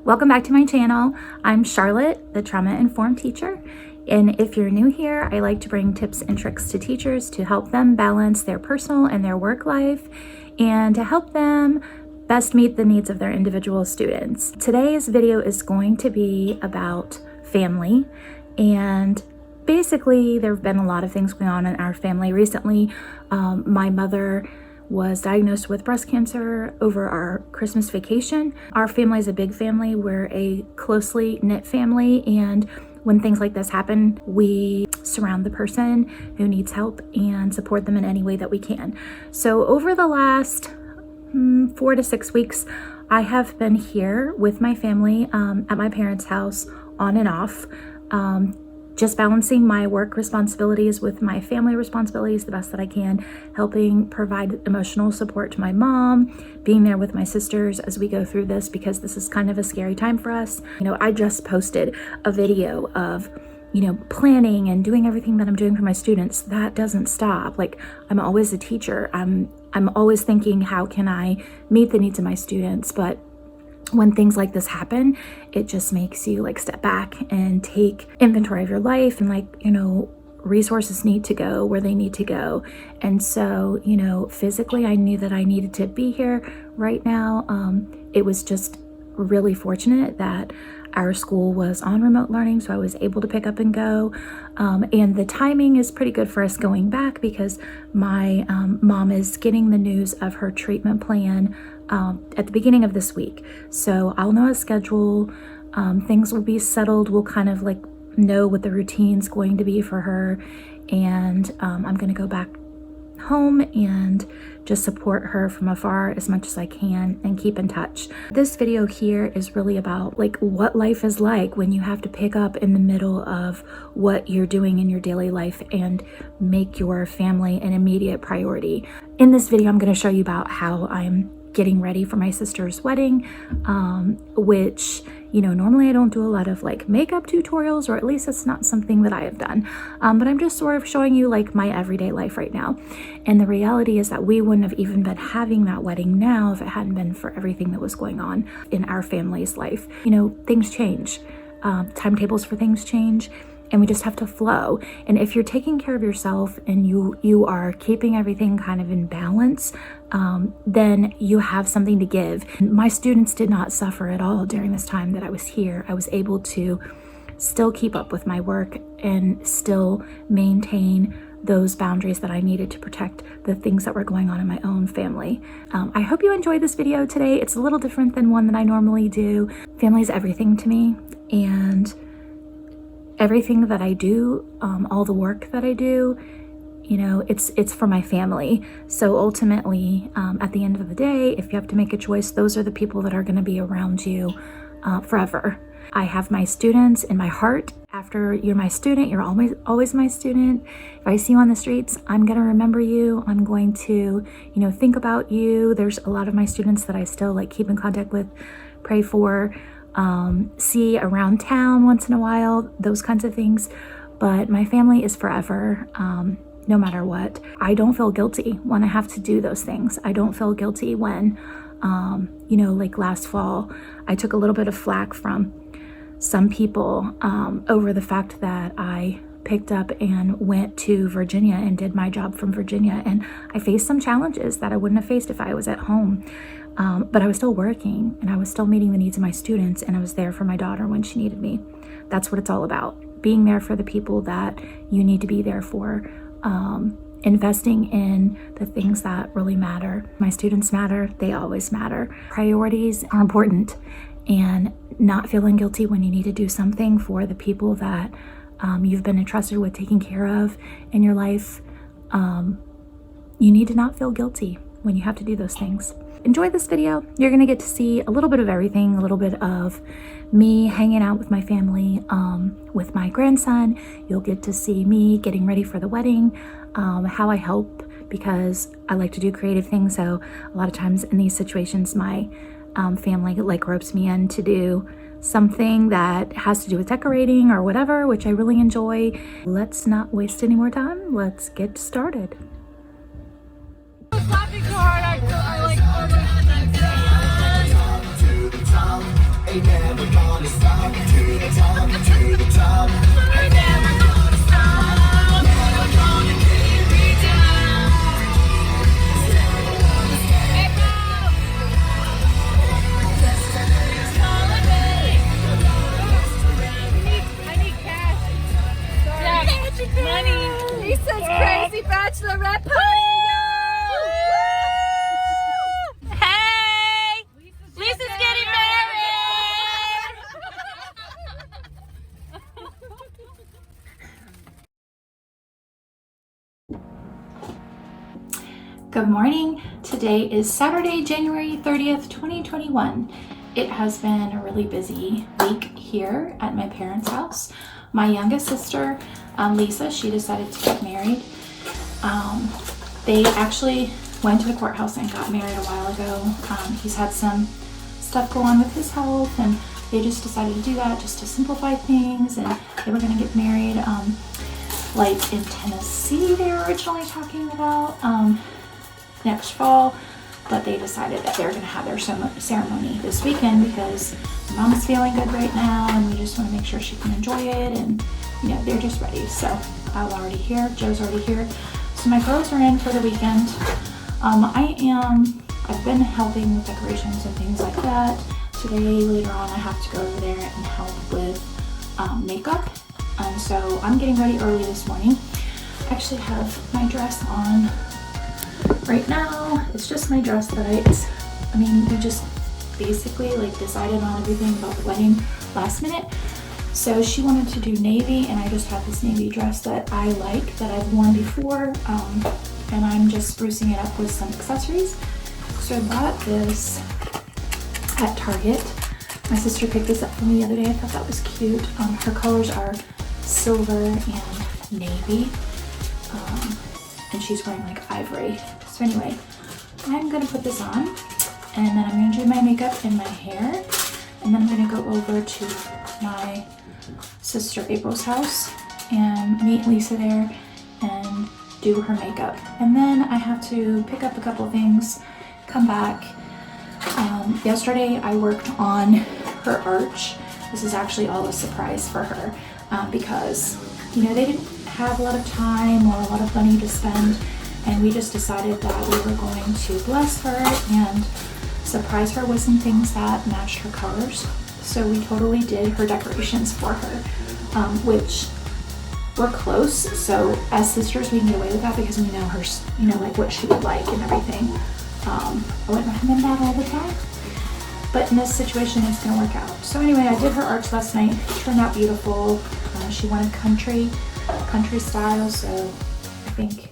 Welcome back to my channel. I'm Charlotte, the trauma-informed teacher. And if you're new here, I like to bring tips and tricks to teachers to help them balance their personal and their work life and to help them best meet the needs of their individual students. Today's video is going to be about family, and basically there have been a lot of things going on in our family recently. My mother was diagnosed with breast cancer over our Christmas vacation. Our family is a big family. We're a closely knit family, and when things like this happen, we surround the person who needs help and support them in any way that we can. So over the last 4 to 6 weeks, I have been here with my family at my parents' house on and off, just balancing my work responsibilities with my family responsibilities the best that I can, helping provide emotional support to my mom, being there with my sisters as we go through this because this is kind of a scary time for us. I just posted a video of, planning and doing everything that I'm doing for my students. That doesn't stop. Like, I'm always a teacher. I'm always thinking, how can I meet the needs of my students? But when things like this happen, it just makes you step back and take inventory of your life, and resources need to go where they need to go. And so, physically I knew that I needed to be here right now. It was just really fortunate that our school was on remote learning, so I was able to pick up and go. And the timing is pretty good for us going back because my mom is getting the news of her treatment plan at the beginning of this week. So I'll know a schedule, things will be settled. We'll kind of know what the routine's going to be for her. And I'm gonna go back home and just support her from afar as much as I can and keep in touch. This video here is really about what life is like when you have to pick up in the middle of what you're doing in your daily life and make your family an immediate priority. In this video, I'm going to show you about how I'm getting ready for my sister's wedding, which normally I don't do a lot of makeup tutorials, or at least it's not something that I have done, but I'm just sort of showing you my everyday life right now. And the reality is that we wouldn't have even been having that wedding now if it hadn't been for everything that was going on in our family's life. Things change, timetables for things change, and we just have to flow. And if you're taking care of yourself and you are keeping everything kind of in balance, then you have something to give. My students did not suffer at all during this time that I was here. I was able to still keep up with my work and still maintain those boundaries that I needed to protect the things that were going on in my own family. I hope you enjoyed this video today. It's a little different than one that I normally do. Family is everything to me, and everything that I do, all the work that I do, it's for my family. So ultimately, at the end of the day, if you have to make a choice, those are the people that are going to be around you forever. I have my students in my heart. After you're my student, you're always my student. If I see you on the streets, I'm going to remember you. I'm going to, think about you. There's a lot of my students that I still keep in contact with, pray for, see around town once in a while, those kinds of things. But my family is forever, no matter what. I don't feel guilty when I have to do those things. I don't feel guilty when, last fall, I took a little bit of flack from some people over the fact that I picked up and went to Virginia and did my job from Virginia. And I faced some challenges that I wouldn't have faced if I was at home. But I was still working, and I was still meeting the needs of my students, and I was there for my daughter when she needed me. That's what it's all about. Being there for the people that you need to be there for. Investing in the things that really matter. My students matter. They always matter. Priorities are important, and not feeling guilty when you need to do something for the people that you've been entrusted with taking care of in your life. You need to not feel guilty when you have to do those things. Enjoy this video. You're gonna get to see a little bit of everything, a little bit of me hanging out with my family, with my grandson. You'll get to see me getting ready for the wedding, how I help, because I like to do creative things. So a lot of times in these situations, my family ropes me in to do something that has to do with decorating or whatever, which I really enjoy. Let's not waste any more time. Let's get started. Laughing so hard, I like almost Ain't never gonna stop. To the top, to the top. Ain't never gonna stop. Never gonna keep me down. I need cash. Yeah, money. Lisa's crazy bachelorette party, y'all! Hey! Lisa's getting married! Good morning. Today is Saturday, January 30th, 2021. It has been a really busy week here at my parents' house. My youngest sister, Lisa, she decided to get married. They actually went to the courthouse and got married a while ago. He's had some stuff go on with his health, and they just decided to do that just to simplify things, and they were going to get married like in Tennessee they were originally talking about next fall, but they decided that they're going to have their ceremony this weekend because mom's feeling good right now, and we just want to make sure she can enjoy it, and you know, they're just ready. So I'm already here, Joe's already here, so my girls are in for the weekend. I've been helping with decorations and things like that. Today, later on, I have to go over there and help with makeup, and so I'm getting ready early this morning. I actually have my dress on right now. It's just my dress that we just basically like decided on everything about the wedding last minute. So she wanted to do navy, and I just have this navy dress that I like, that I've worn before, and I'm just sprucing it up with some accessories. So I bought this at Target. My sister picked this up for me the other day. I thought that was cute. Her colors are silver and navy, and she's wearing like ivory. So anyway, I'm gonna put this on, and then I'm gonna do my makeup and my hair, and then I'm gonna go over to my sister April's house and meet Lisa there and do her makeup. And then I have to pick up a couple things, come back. Yesterday I worked on her arch. This is actually all a surprise for her because, you know, they didn't have a lot of time or a lot of money to spend, and we just decided that we were going to bless her and surprise her with some things that matched her colors. So we totally did her decorations for her, which we're close. So as sisters, we can get away with that because we know her, you know, like what she would like and everything. I wouldn't recommend that all the time, but in this situation, it's gonna work out. So anyway, I did her arch last night. It turned out beautiful. She wanted country style, so I think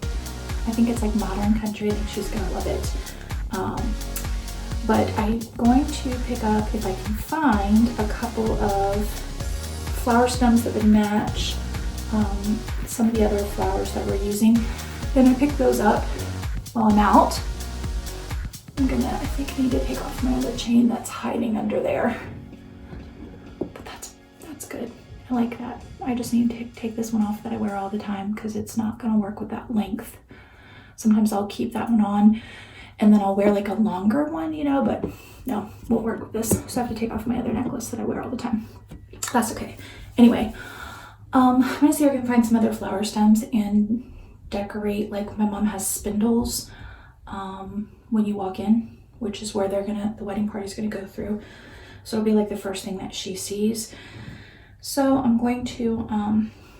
it's like modern country. I think she's gonna love it. But I'm going to pick up, if I can find, a couple of flower stems that would match some of the other flowers that we're using. Then I pick those up while I'm out. I think I need to take off my other chain that's hiding under there. But that's good. I like that. I just need to take this one off that I wear all the time because it's not gonna work with that length. Sometimes I'll keep that one on and then I'll wear like a longer one, you know, but no, won't work with this. So I have to take off my other necklace that I wear all the time. That's okay. Anyway, I'm gonna see if I can find some other flower stems and decorate. Like my mom has spindles when you walk in, which is where the wedding party's gonna go through. So it'll be like the first thing that she sees. So I'm going to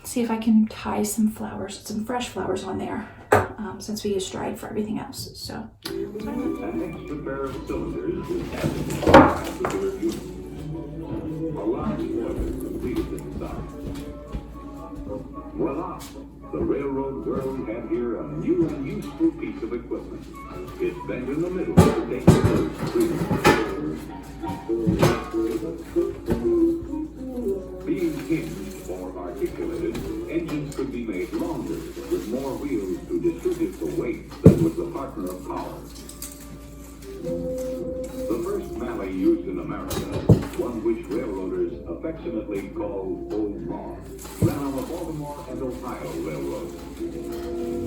see if I can tie some flowers, some fresh flowers on there, since we use dried for everything else. So. An extra pair of cylinders is added to the unit. A large boiler completed inside. Voila! The railroad girls have here a new and useful piece of equipment. It's bent in the middle to take the first freedom. Being hinged or articulated, engines could be made longer with more wheels to distribute the weight that was the partner of power. The first mallet used in America, one which railroaders affectionately call Old Ma, ran on the Baltimore and Ohio Railroad.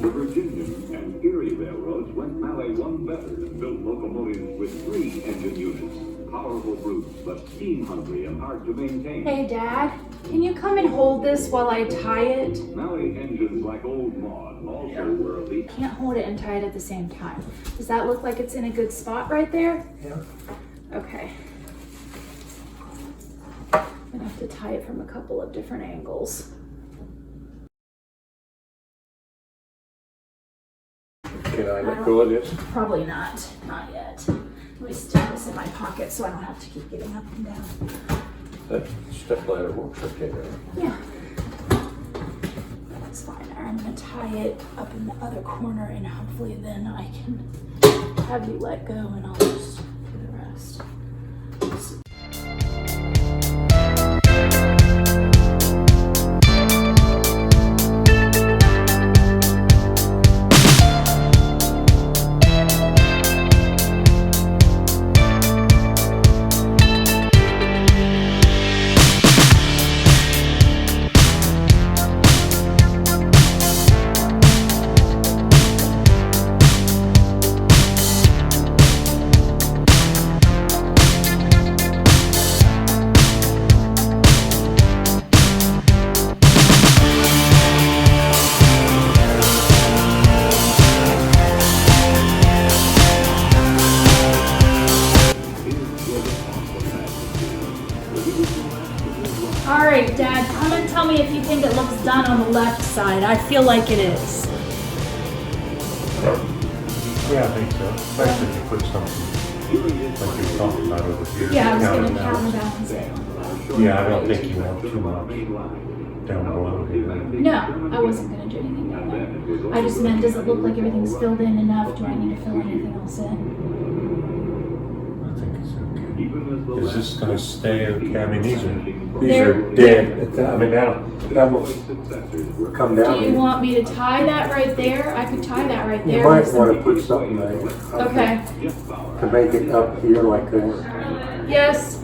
The Virginian and Erie railroads went Mallet one better and built locomotives with 3 engine units. powerful brutes, but scheme-hungry and hard to maintain. Hey, Dad, can you come and hold this while I tie it? Mallee engines like old Maud also were elite. Can't hold it and tie it at the same time. Does that look like it's in a good spot right there? Yeah. Okay. I'm gonna have to tie it from a couple of different angles. Can I let go of this? Probably not yet. Let me stick this in my pocket so I don't have to keep getting up and down. That step ladder works okay there. Yeah. That's fine. I'm gonna tie it up in the other corner and hopefully then I can have you let go and I'll just do the rest. All right, Dad, come and tell me if you think it looks done on the left side. I feel like it is. Yeah, I think so. Especially if you put something like you're talking about over here. Yeah, I was gonna counterbalance. counterbalance it. Yeah, I don't think you want too much down below here. No, I wasn't gonna do anything down there. I just meant, does it look like everything's filled in enough? Do I need to fill anything else in? I think it's okay. Is this gonna stay, okay? I mean, these They're- are dead. I mean, that will come down. Do you want me to tie that right there? I could tie that right there. You might want to put something there. Okay. To make it up here like that. Yes.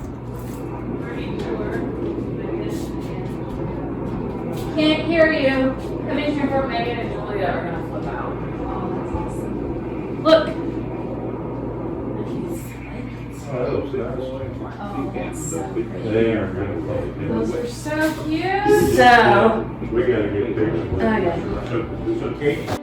Can't hear you. Commissioner for Megan and Julia are gonna flip out. Look. Oh, that's so pretty. They are good. Those are so cute. So. We gotta get pictures. Okay. Okay.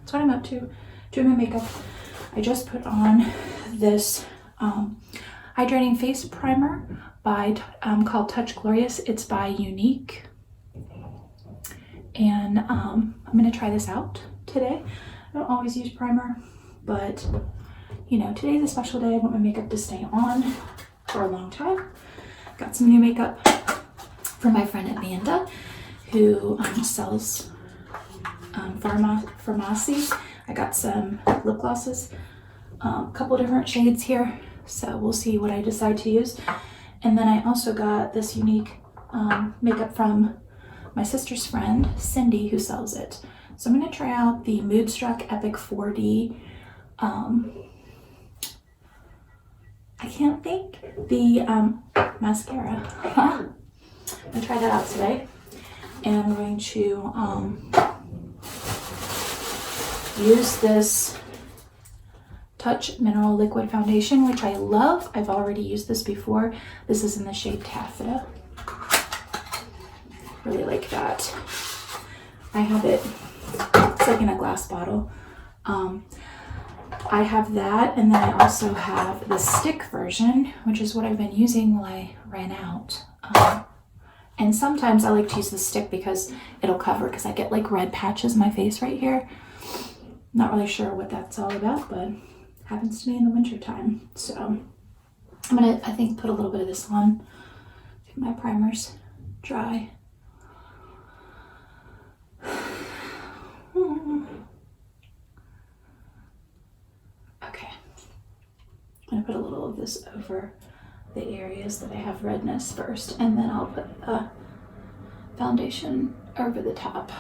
That's what I'm up to, doing my makeup. I just put on this hydrating face primer by called Touch Glorious. It's by Unique, and I'm gonna try this out today. I don't always use primer, but you know, today's a special day. I want my makeup to stay on for a long time. Got some new makeup from my friend Amanda, who sells pharmacy. I got some lip glosses, a couple different shades here, so we'll see what I decide to use. And then I also got this Unique makeup from my sister's friend Cindy, who sells it. So I'm going to try out the Moodstruck Epic 4D I can't think, the mascara. I'm gonna try that out today, and I'm going to use this Touch Mineral Liquid Foundation, which I love. I've already used this before. This is in the shade Taffeta. Really like that. I have it, it's like in a glass bottle. I have that, and then I also have the stick version, which is what I've been using while I ran out. And sometimes I like to use the stick because it'll cover, because I get like red patches in my face right here. Not really sure what that's all about, but happens to me in the winter time. So I'm gonna, I think, put a little bit of this on. Get my primers dry. Okay, I'm gonna put a little of this over the areas that I have redness first, and then I'll put the foundation over the top.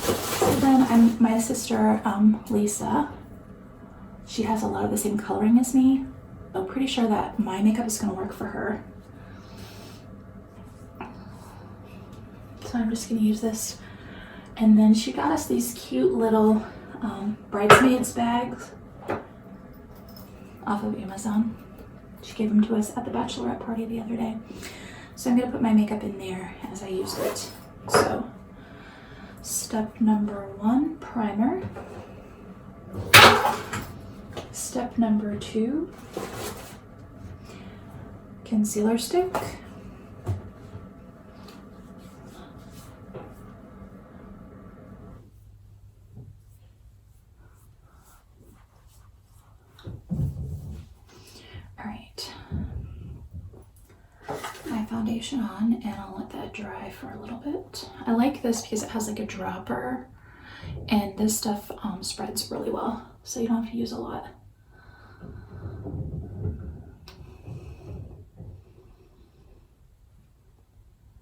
So then my sister, Lisa, she has a lot of the same coloring as me. I'm pretty sure that my makeup is gonna work for her. So I'm just gonna use this. And then she got us these cute little bridesmaids bags off of Amazon. She gave them to us at the Bachelorette party the other day. So I'm gonna put my makeup in there as I use it. So step number 1, primer. Step number 2, concealer stick. Alright, my foundation on, and I'll let that dry for a little bit. I like this because it has like a dropper, and this stuff spreads really well, so you don't have to use a lot.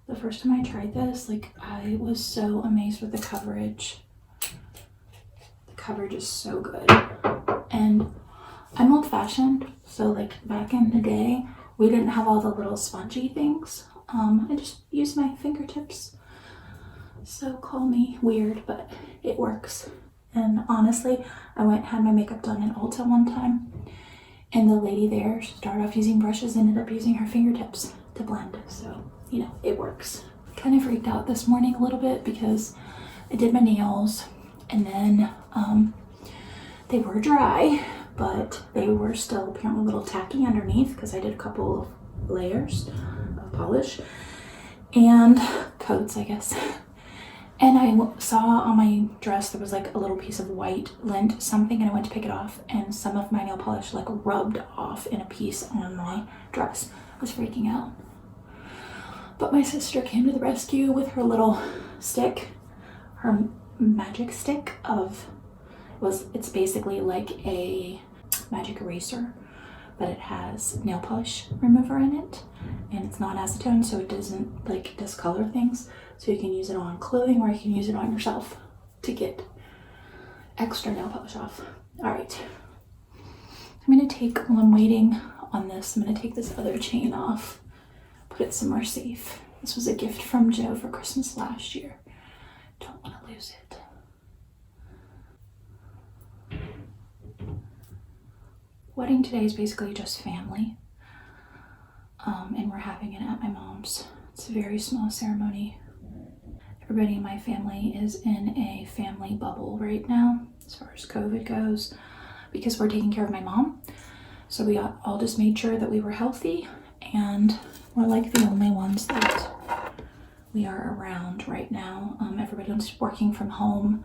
The first time I tried this, like, I was so amazed with the coverage. The coverage is so good. And I'm old-fashioned, so like back in the day, we didn't have all the little spongy things. I just used my fingertips. So call me weird, but it works. And honestly, I went and had my makeup done in Ulta one time, and the lady there started off using brushes and ended up using her fingertips to blend. So, you know, it works. Kind of freaked out this morning a little bit because I did my nails, and then they were dry, but they were still apparently a little tacky underneath because I did a couple of layers of polish and coats, I guess. And I saw on my dress there was like a little piece of white lint something, and I went to pick it off, and some of my nail polish like rubbed off in a piece on my dress. I was freaking out. But my sister came to the rescue with her little stick, her magic stick of, it's basically like a magic eraser, but it has nail polish remover in it, and it's non-acetone, so it doesn't like discolor things. So you can use it on clothing, or you can use it on yourself to get extra nail polish off. All right, I'm gonna take, while I'm waiting on this, I'm gonna take this other chain off, put it somewhere safe. This was a gift from Joe for Christmas last year. Don't want to lose it. Wedding today is basically just family, and we're having it at my mom's. It's a very small ceremony. Everybody in my family is in a family bubble right now as far as COVID goes, because we're taking care of my mom. So we all just made sure that we were healthy, and we're like the only ones that we are around right now. Everybody's working from home.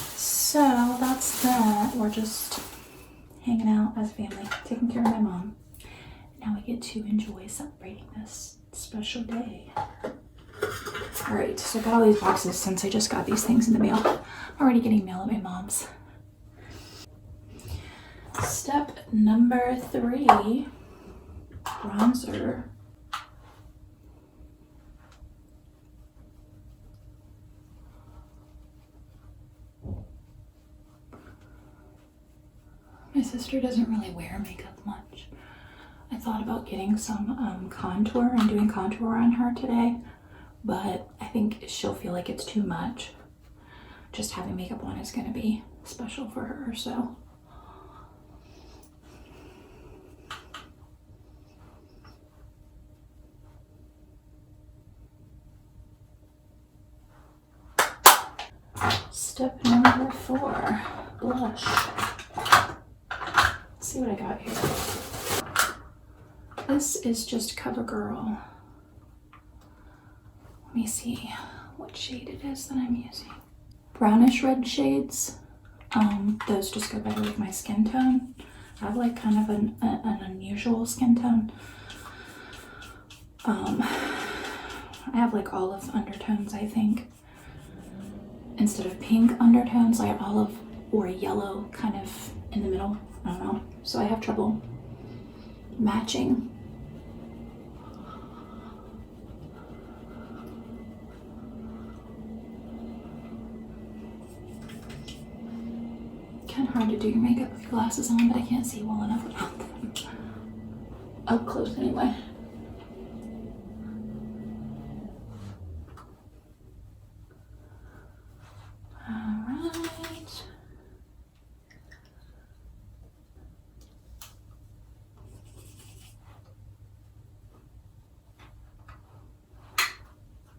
So that's that. We're just hanging out as a family, taking care of my mom. Now we get to enjoy celebrating this special day. All right, so I got all these boxes since I just got these things in the mail. I'm already getting mail at my mom's. Step number 3, bronzer. My sister doesn't really wear makeup much. I thought about getting some contour and doing contour on her today, but I think she'll feel like it's too much. Just having makeup on is going to be special for her, so. Step number 4, blush. Let's see what I got here. This is just CoverGirl. Let me see what shade it is that I'm using. Brownish red shades. Those just go better with my skin tone. I have like kind of an unusual skin tone. I have like olive undertones, I think. Instead of pink undertones, like olive or yellow kind of in the middle. I don't know. So I have trouble matching. Kind of hard to do your makeup with your glasses on, but I can't see well enough without them. Up close anyway. Alright.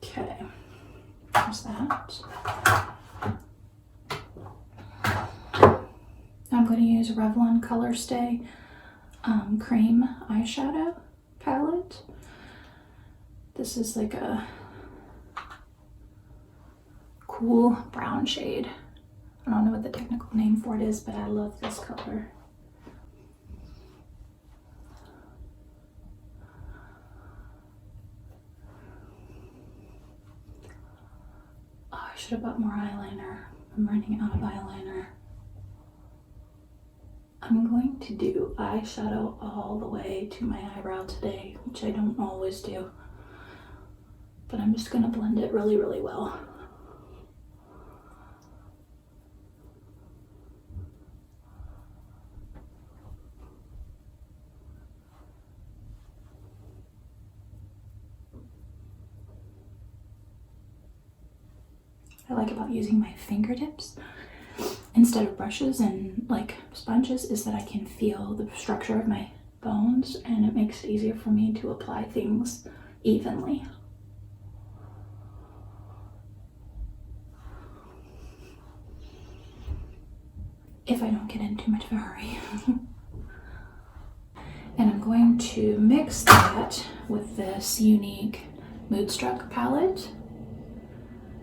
Okay. There's that. I'm going to use Revlon Color Stay cream eyeshadow palette. This is like a cool brown shade. I don't know what the technical name for it is, but I love this color. Oh, I should have bought more eyeliner. I'm running out of eyeliner. I'm going to do eyeshadow all the way to my eyebrow today, which I don't always do. But I'm just going to blend it really, really well. I like about using my fingertips instead of brushes and like sponges is that I can feel the structure of my bones, and it makes it easier for me to apply things evenly. If I don't get in too much of a hurry. And I'm going to mix that with this unique Moodstruck palette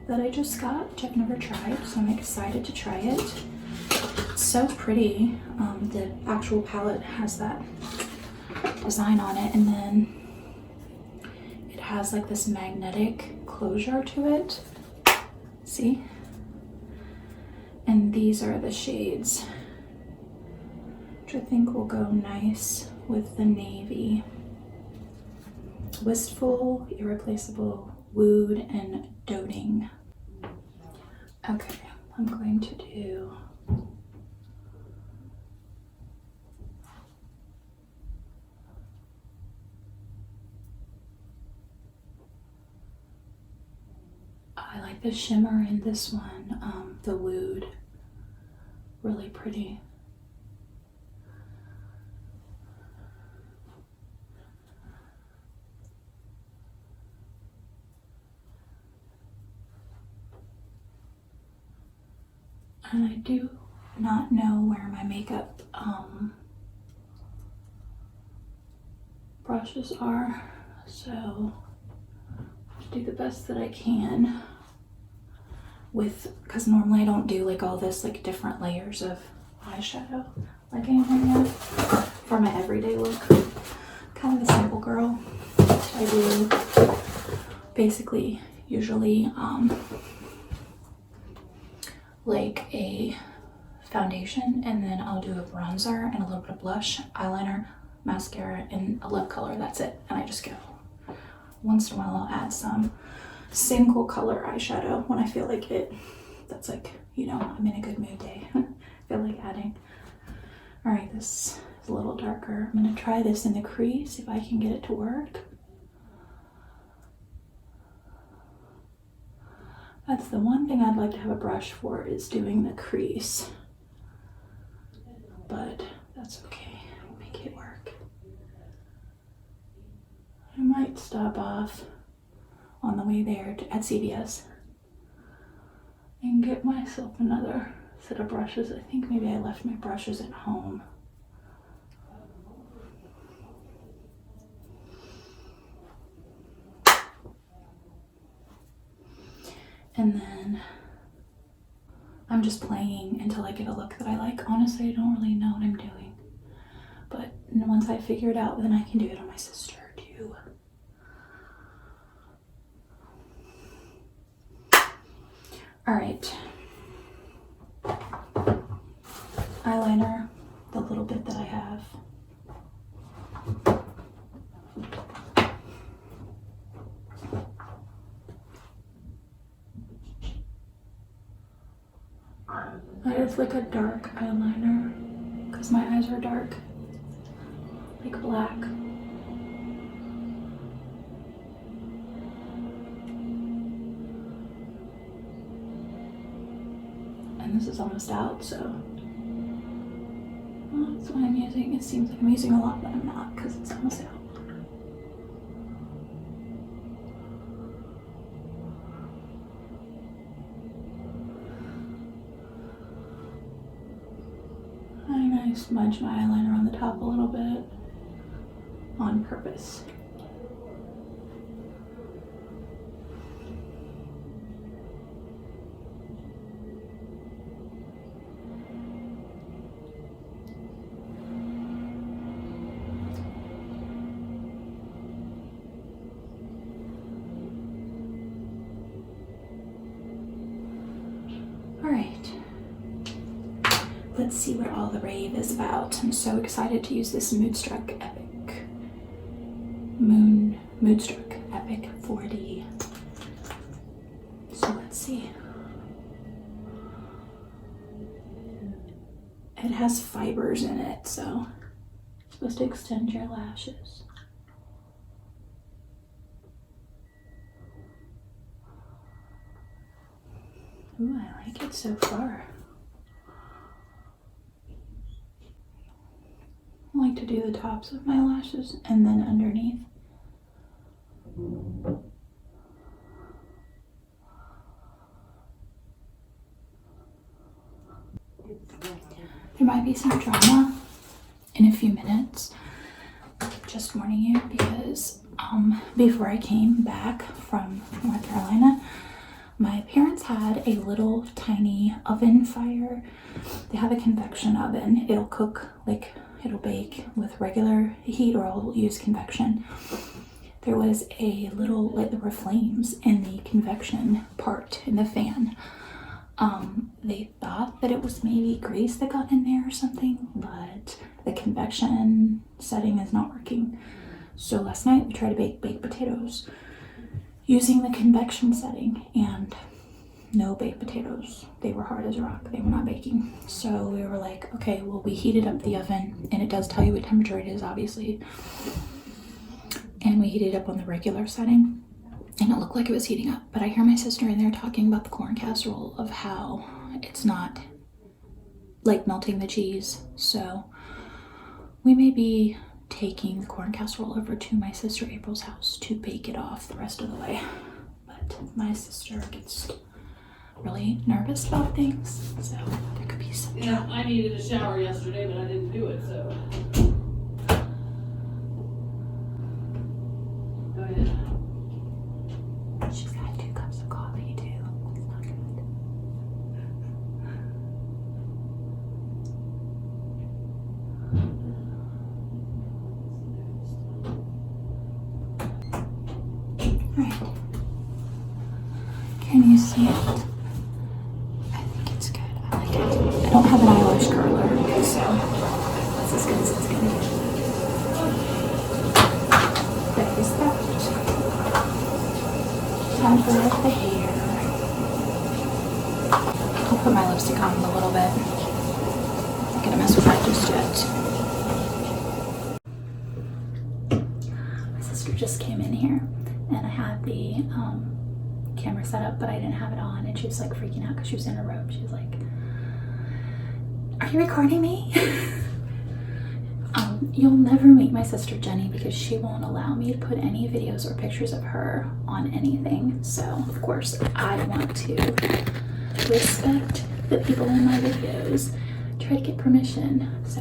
that I just got, which I've never tried, so I'm excited to try it. It's so pretty. The actual palette has that design on it, and then it has like this magnetic closure to it. See? And these are the shades, which I think will go nice with the navy. Wistful, Irreplaceable, Wooed, and Doting. Okay, I'm going to do I like the shimmer in this one, the Wooed, really pretty. And I do not know where my makeup brushes are, so I'll do the best that I can with, because normally I don't do like all this like different layers of eyeshadow like anything else for my everyday look. Kind of a simple girl. I do basically usually like a foundation, and then I'll do a bronzer and a little bit of blush, eyeliner, mascara, and a lip color. That's it. And I just go. Once in a while I'll add some single color eyeshadow when I feel like it. That's like, you know, I'm in a good mood day. I feel like adding. All right, this is a little darker. I'm gonna try this in the crease if I can get it to work. That's the one thing I'd like to have a brush for, is doing the crease. But that's okay, we'll make it work. I might stop off on the way there at CVS and get myself another set of brushes. I think maybe I left my brushes at home. And then I'm just playing until I get a look that I like. Honestly, I don't really know what I'm doing. But once I figure it out, then I can do it on my sister too. All right. Eyeliner, the little bit that I have. I just like a dark eyeliner because my eyes are dark, like black. And this is almost out, so well, that's what I'm using. It seems like I'm using a lot, but I'm not because it's almost out. I smudge my eyeliner on the top a little bit on purpose. All right. Let's see what all the rave is about. I'm so excited to use this Moodstruck Epic Moodstruck Epic 4D. So let's see. It has fibers in it, so it's supposed to extend your lashes. Ooh, I like it so far. I like to do the tops of my lashes and then underneath. There might be some drama in a few minutes. Just warning you because before I came back from North Carolina, my parents had a little tiny oven fire. They have a convection oven. It'll cook, like it'll bake with regular heat or I'll use convection. There was a little, like there were flames in the convection part in the fan. They thought that it was maybe grease that got in there or something, but the convection setting is not working. So last night we tried to bake baked potatoes using the convection setting and no baked potatoes. They were hard as a rock. They were not baking. So we were like, okay, well, we heated up the oven and it does tell you what temperature it is, obviously. And we heated it up on the regular setting and it looked like it was heating up. But I hear my sister in there talking about the corn casserole of how it's not like melting the cheese. So we may be taking the corn casserole over to my sister April's house to bake it off the rest of the way. But my sister gets really nervous about things, so there could be some trouble. I needed a shower yesterday, but I didn't do it, so. Go ahead. She's got 2 cups of coffee too. It's not good. Alright. Can you see it? I think it's good. I like it. I don't have an eyelash curler, so that's as good as it's gonna get. That is that. Time for the hair. I'll put my lipstick on a little bit. I'm not gonna mess with that just yet. My sister just came in here and I had the camera set up, but I didn't have it on, and she was like freaking out because she was in her robe. She was like, "Are you recording me?" You'll never meet my sister Jenny because she won't allow me to put any videos or pictures of her on anything. So of course I want to respect the people in my videos, try to get permission. So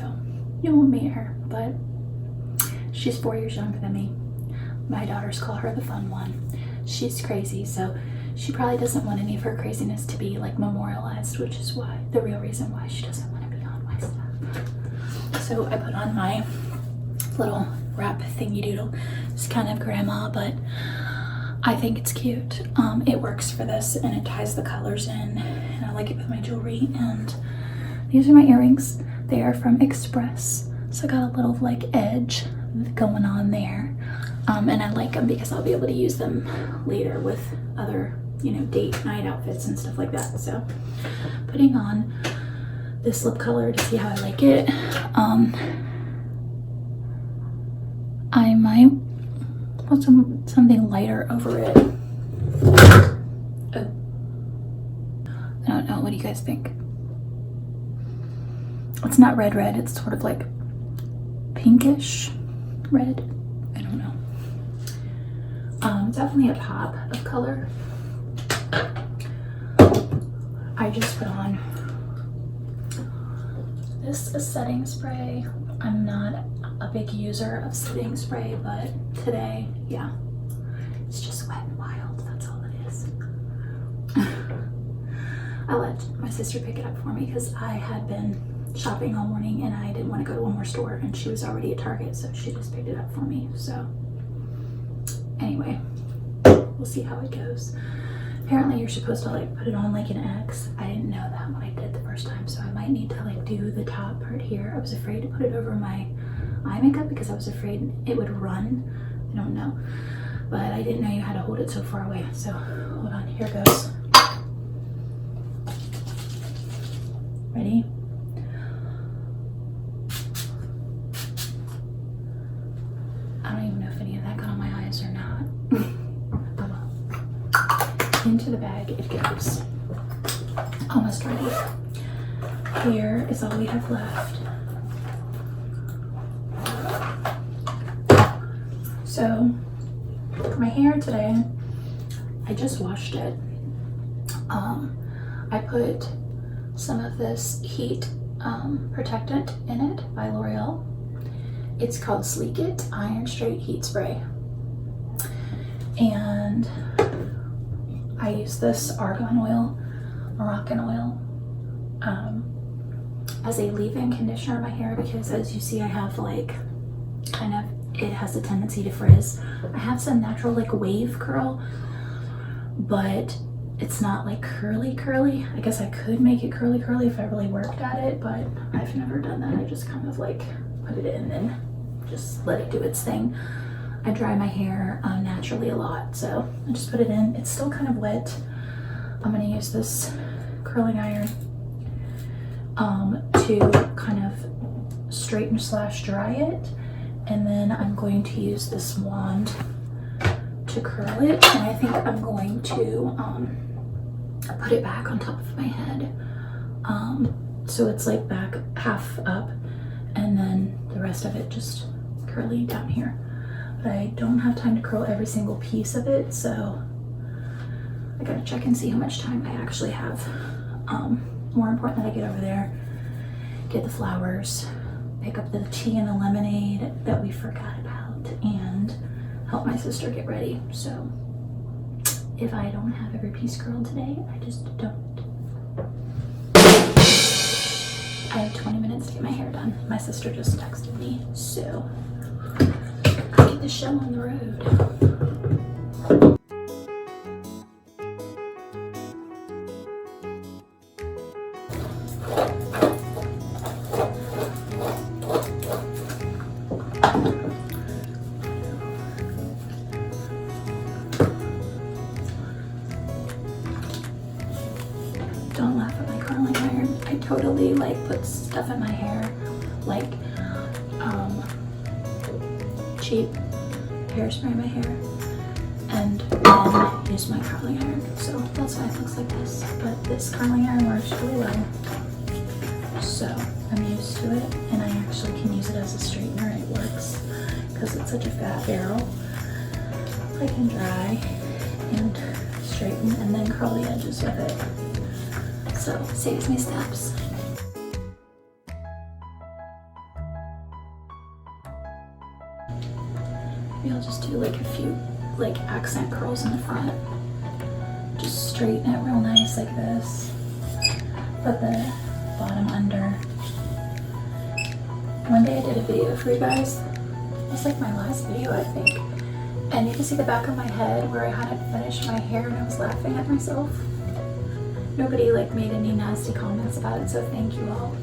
you won't meet her, but she's 4 years younger than me. My daughters call her the fun one. She's crazy, so she probably doesn't want any of her craziness to be like memorialized, which is why the real reason why she doesn't want to be on my stuff. So I put on my little wrap thingy doodle. It's kind of grandma, but I think it's cute. It works for this and it ties the colors in, and I like it with my jewelry. And these are my earrings. They are from Express, so I got a little like edge going on there. And I like them because I'll be able to use them later with other, you know, date night outfits and stuff like that. So putting on this lip color to see how I like it. I might put something lighter over it. Oh. I don't know, what do you guys think? It's not red, it's sort of like pinkish red. I don't know. Definitely a pop of color. I just put on this setting spray. I'm not a big user of setting spray, but today, yeah, it's just wet and wild. That's all it is. I let my sister pick it up for me because I had been shopping all morning and I didn't want to go to one more store, and she was already at Target, so she just picked it up for me. So anyway, we'll see how it goes. Apparently you're supposed to like put it on like an X. I didn't know that when I did the first time, so I might need to like do the top part here. I was afraid to put it over my eye makeup because I was afraid it would run. I don't know, but I didn't know you had to hold it so far away. So hold on, here goes. Ready? I don't even know if any of that got on my eyes or not. Oh well. Into the bag it goes. Almost ready. Here is all we have left. So my hair today, I just washed it. I put some of this heat protectant in it by L'Oreal. It's called Sleek It Iron Straight Heat Spray. And I use this argan oil, Moroccan oil, as a leave-in conditioner in my hair because, as you see, I have like kind of, it has a tendency to frizz. I have some natural like wave curl, but it's not like curly. I guess I could make it curly if I really worked at it, but I've never done that. I just kind of like put it in and just let it do its thing. I dry my hair naturally a lot, so I just put it in. It's still kind of wet. I'm gonna use this curling iron to kind of straighten / dry it, and then I'm going to use this wand to curl it, and I think I'm going to put it back on top of my head, so it's like back half up, and then the rest of it just curly down here. But I don't have time to curl every single piece of it, so I gotta check and see how much time I actually have. More important that I get over there, get the flowers, pick up the tea and the lemonade that we forgot about, and help my sister get ready. So if I don't have every piece curled today, I just don't. I have 20 minutes to get my hair done. My sister just texted me, so I'll get the show on the road. Don't laugh at my curling iron. I totally like put stuff in my hair, like cheap hairspray in my hair, and then use my curling iron. So that's why it looks like this. But this curling iron works really well, so I'm used to it, and I actually can use it as a straightener. It works because it's such a fat barrel. I can dry and straighten and then curl the edges with it. so saves me steps. Maybe I'll just do like a few like accent curls in the front. Just straighten it real nice like this. Put the bottom under. One day I did a video for you guys. It was like my last video, I think. And you can see the back of my head where I hadn't finished my hair and I was laughing at myself. Nobody like made any nasty comments about it, so thank you all.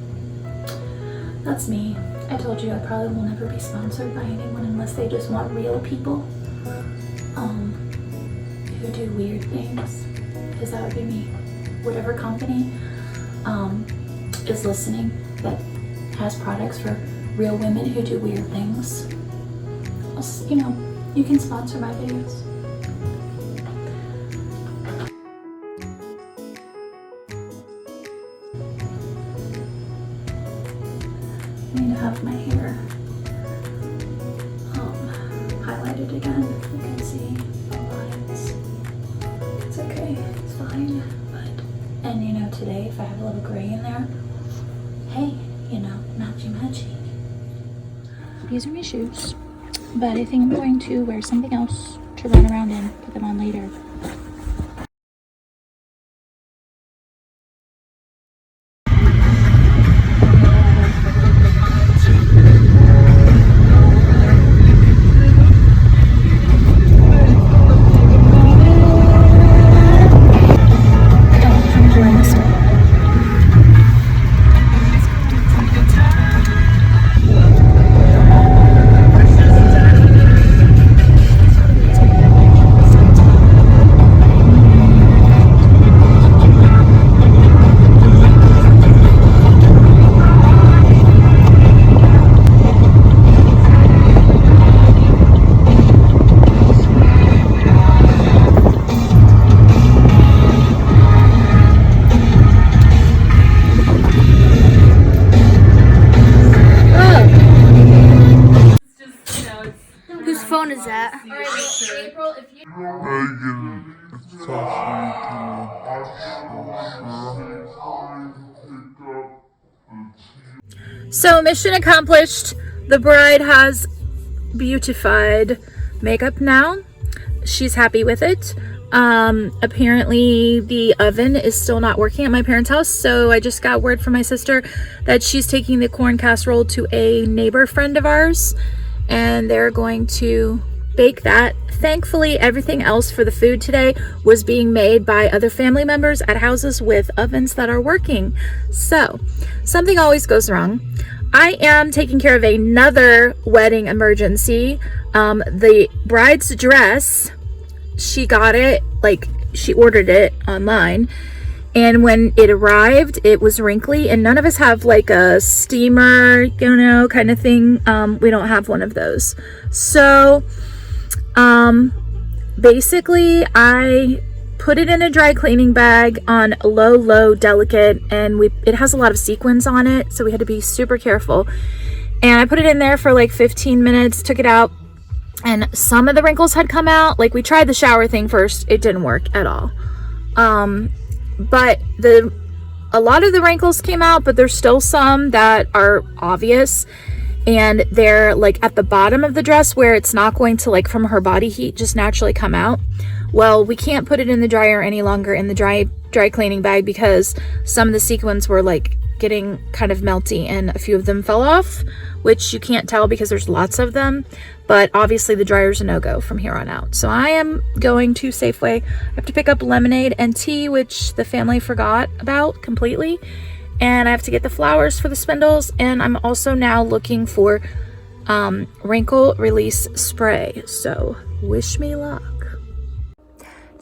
That's me. I told you I probably will never be sponsored by anyone unless they just want real people who do weird things, because that would be me. Whatever company is listening that has products for real women who do weird things, you know, you can sponsor my videos. I need to have my hair highlighted again. You can see the lines. It's okay, it's fine. But, and you know, today if I have a little gray in there, hey, you know, matchy. These are my shoes, but I think I'm going to wear something else to run around in, put them on later. Whose phone is that? April, if you So mission accomplished. The bride has beautified makeup now. She's happy with it. Apparently the oven is still not working at my parents' house, so I just got word from my sister that she's taking the corn casserole to a neighbor friend of ours, and they're going to bake that. Thankfully, everything else for the food today was being made by other family members at houses with ovens that are working. So, something always goes wrong. I am taking care of another wedding emergency. The bride's dress, she got it, like she ordered it online, and when it arrived it was wrinkly, and none of us have like a steamer, you know, kind of thing. We don't have one of those. So basically I put it in a dry cleaning bag on a low delicate, and it has a lot of sequins on it, so we had to be super careful. And I put it in there for like 15 minutes, took it out, and some of the wrinkles had come out. Like, we tried the shower thing first, it didn't work at all. But a lot of the wrinkles came out, but there's still some that are obvious, and they're like at the bottom of the dress where it's not going to, like, from her body heat, just naturally come out. Well, we can't put it in the dryer any longer in the dry cleaning bag because some of the sequins were like getting kind of melty, and a few of them fell off, which you can't tell because there's lots of them. But obviously the dryer's a no-go from here on out. So I am going to Safeway. I have to pick up lemonade and tea, which the family forgot about completely. And I have to get the flowers for the spindles. And I'm also now looking for wrinkle release spray. So wish me luck.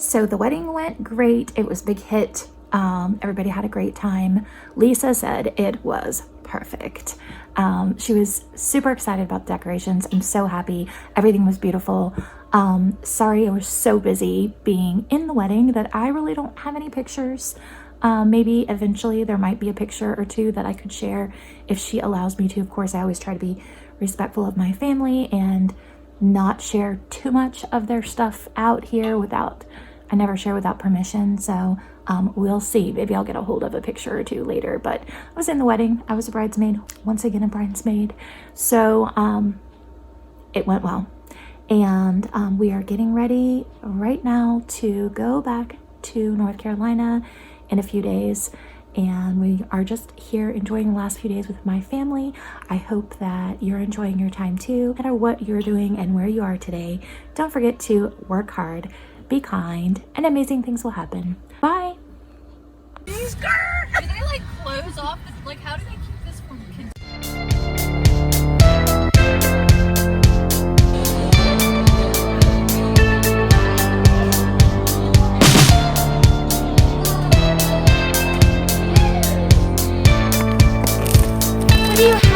So the wedding went great. It was a big hit. Everybody had a great time. Lisa said it was perfect. She was super excited about the decorations. I'm so happy. Everything was beautiful. Sorry I was so busy being in the wedding that I really don't have any pictures. Maybe eventually there might be a picture or two that I could share if she allows me to. Of course, I always try to be respectful of my family and not share too much of their stuff out here I never share without permission. So We'll see. Maybe I'll get a hold of a picture or two later, but I was in the wedding. I was a bridesmaid, once again a bridesmaid. So it went well. And we are getting ready right now to go back to North Carolina in a few days. And we are just here enjoying the last few days with my family. I hope that you're enjoying your time too. No matter what you're doing and where you are today, don't forget to work hard, be kind, and amazing things will happen. Bye. Do they like close off? Like, how do they keep this from continuing? What do you